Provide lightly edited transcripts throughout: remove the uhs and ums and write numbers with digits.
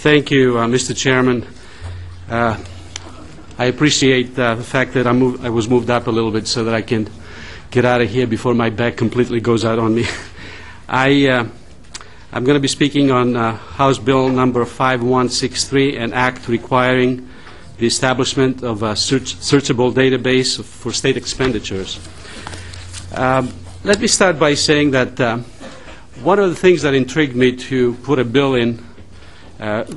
Thank you, Mr. Chairman. I appreciate the fact that I was moved up a little bit so that I can get out of here before my back completely goes out on me. I'm going to be speaking on House Bill number 5163, an act requiring the establishment of a searchable database for state expenditures. Let me start by saying that one of the things that intrigued me to put a bill in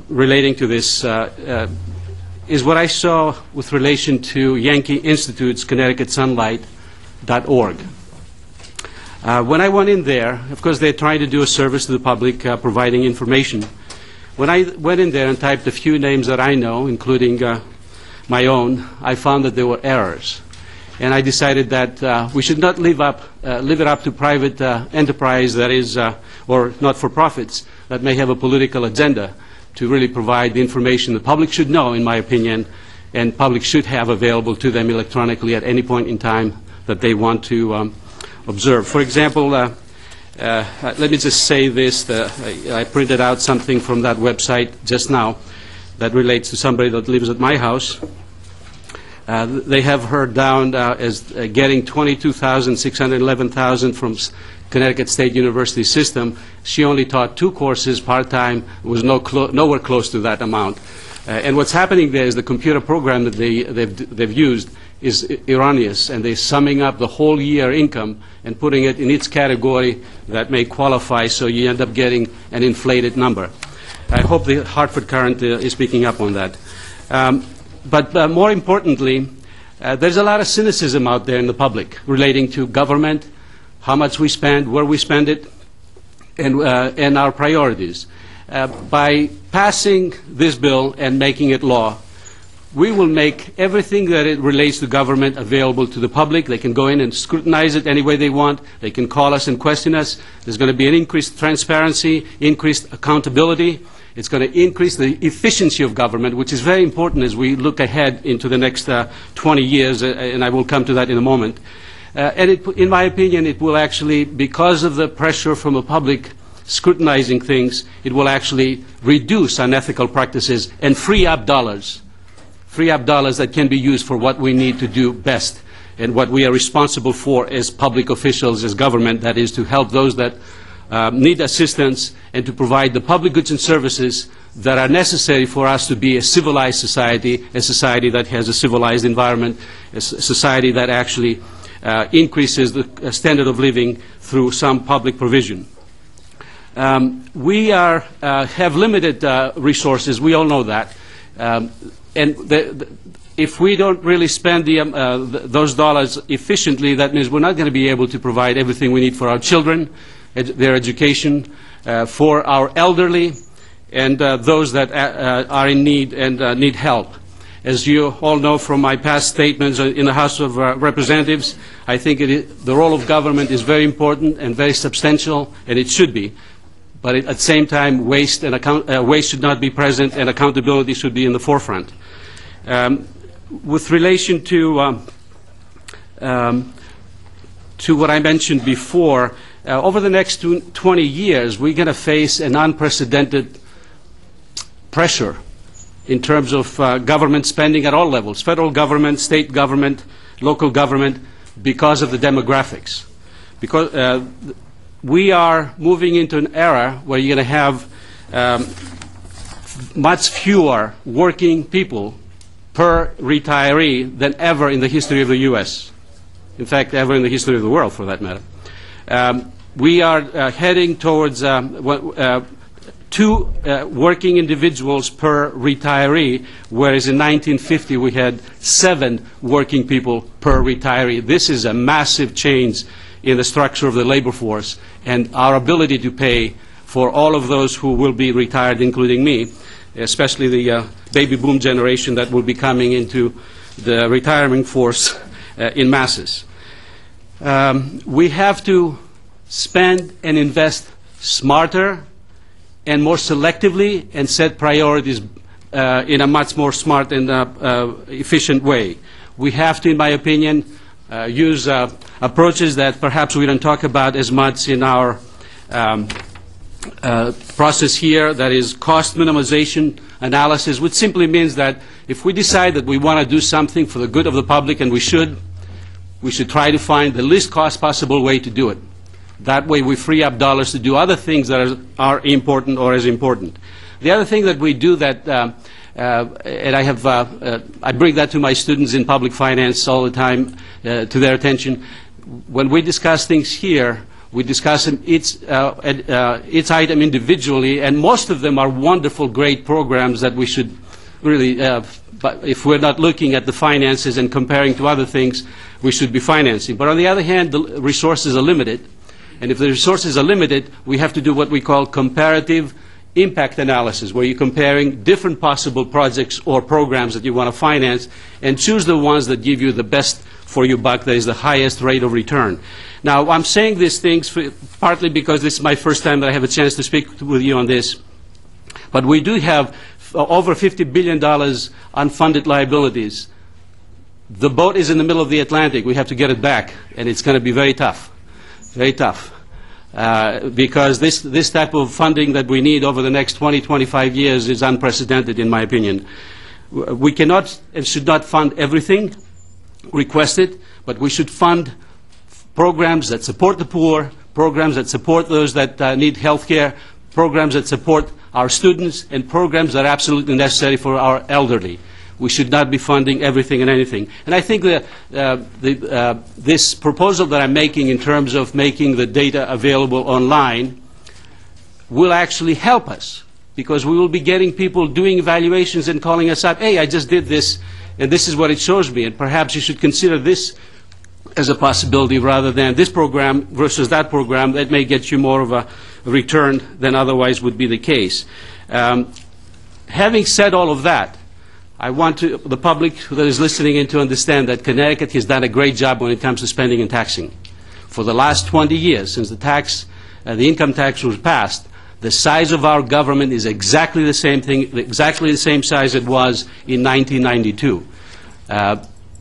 relating to this is what I saw with relation to Yankee Institute's ConnecticutSunlight.org. When I went in there, of course they're trying to do a service to the public, providing information. When I went in there and typed a few names that I know, including my own, I found that there were errors. And I decided that we should not leave it up to private enterprise that is, or not-for-profits that may have a political agenda to really provide the information the public should know, in my opinion, and public should have available to them electronically at any point in time that they want to observe. For example, let me just say this. I printed out something from that website just now that relates to somebody that lives at my house. They have her down as getting $22,611,000 from Connecticut State University system. She only taught 2 courses part-time, was nowhere close to that amount. And what's happening there is the computer program that they've used is erroneous, and they're summing up the whole year income and putting it in its category that may qualify, so you end up getting an inflated number. I hope the Hartford Courant is picking up on that. But more importantly, there's a lot of cynicism out there in the public relating to government, how much we spend, where we spend it, and our priorities. By passing this bill and making it law, we will make everything that it relates to government available to the public. They can go in and scrutinize it any way they want. They can call us and question us. There's going to be an increased transparency, increased accountability. It's going to increase the efficiency of government, which is very important as we look ahead into the next 20 years, and I will come to that in a moment. And in my opinion, it will actually, because of the pressure from the public scrutinizing things, it will actually reduce unethical practices and free up dollars that can be used for what we need to do best and what we are responsible for as public officials, as government, that is to help those that need assistance and to provide the public goods and services that are necessary for us to be a civilized society, a society that has a civilized environment, a society that actually increases the standard of living through some public provision. We have limited resources. We all know that. If we don't really spend those dollars efficiently, that means we're not going to be able to provide everything we need for our children, their education, for our elderly, and those that are in need and need help. As you all know from my past statements in the House of Representatives, I think the role of government is very important and very substantial, and it should be. But at the same time, waste should not be present, and accountability should be in the forefront. With relation to what I mentioned before, over the next 20 years, we're going to face an unprecedented pressure in terms of government spending at all levels, federal government, state government, local government, because of the demographics. Because we are moving into an era where you're going to have much fewer working people per retiree than ever in the history of the U.S. In fact, ever in the history of the world, for that matter. We are heading towards 2 working individuals per retiree, whereas in 1950 we had 7 working people per retiree. This is a massive change in the structure of the labor force and our ability to pay for all of those who will be retired, including me, especially the baby boom generation that will be coming into the retirement force in masses. We have to spend and invest smarter and more selectively and set priorities in a much more smart and efficient way. We have to, in my opinion, use approaches that perhaps we don't talk about as much in our process here that is cost minimization analysis, which simply means that if we decide that we want to do something for the good of the public, and we should try to find the least cost possible way to do it. That way we free up dollars to do other things that are important or as important. The other thing that we do that, and I bring that to my students in public finance all the time to their attention, when we discuss things here, we discuss them each item individually, and most of them are wonderful, great programs that we should really, but if we're not looking at the finances and comparing to other things, we should be financing. But on the other hand, the resources are limited. And if the resources are limited, we have to do what we call comparative impact analysis, where you're comparing different possible projects or programs that you want to finance and choose the ones that give you the best for your buck, that is the highest rate of return. Now, I'm saying these things partly because this is my first time that I have a chance to speak with you on this. But we do have over $50 billion unfunded liabilities. The boat is in the middle of the Atlantic. We have to get it back, and it's going to be very tough. Very tough, because this type of funding that we need over the next 20, 25 years is unprecedented, in my opinion. We cannot and should not fund everything requested, but we should fund programs that support the poor, programs that support those that need health care, programs that support our students, and programs that are absolutely necessary for our elderly. We should not be funding everything and anything. And I think that this proposal that I'm making in terms of making the data available online will actually help us, because we will be getting people doing evaluations and calling us up, hey, I just did this, and this is what it shows me, and perhaps you should consider this as a possibility rather than this program versus that program that may get you more of a return than otherwise would be the case. Having said all of that, I want the public that is listening in to understand that Connecticut has done a great job when it comes to spending and taxing. For the last 20 years, since the income tax was passed, the size of our government is exactly the same thing, exactly the same size it was in 1992.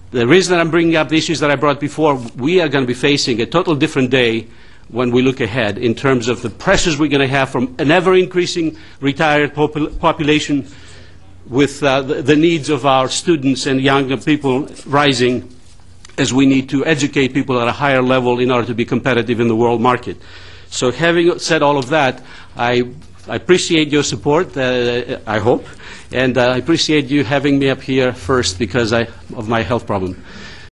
The reason that I'm bringing up the issues that I brought before, we are going to be facing a total different day when we look ahead in terms of the pressures we're going to have from an ever-increasing retired population, with the needs of our students and younger people rising, as we need to educate people at a higher level in order to be competitive in the world market. So having said all of that, I appreciate your support, I hope, and I appreciate you having me up here first because of my health problem.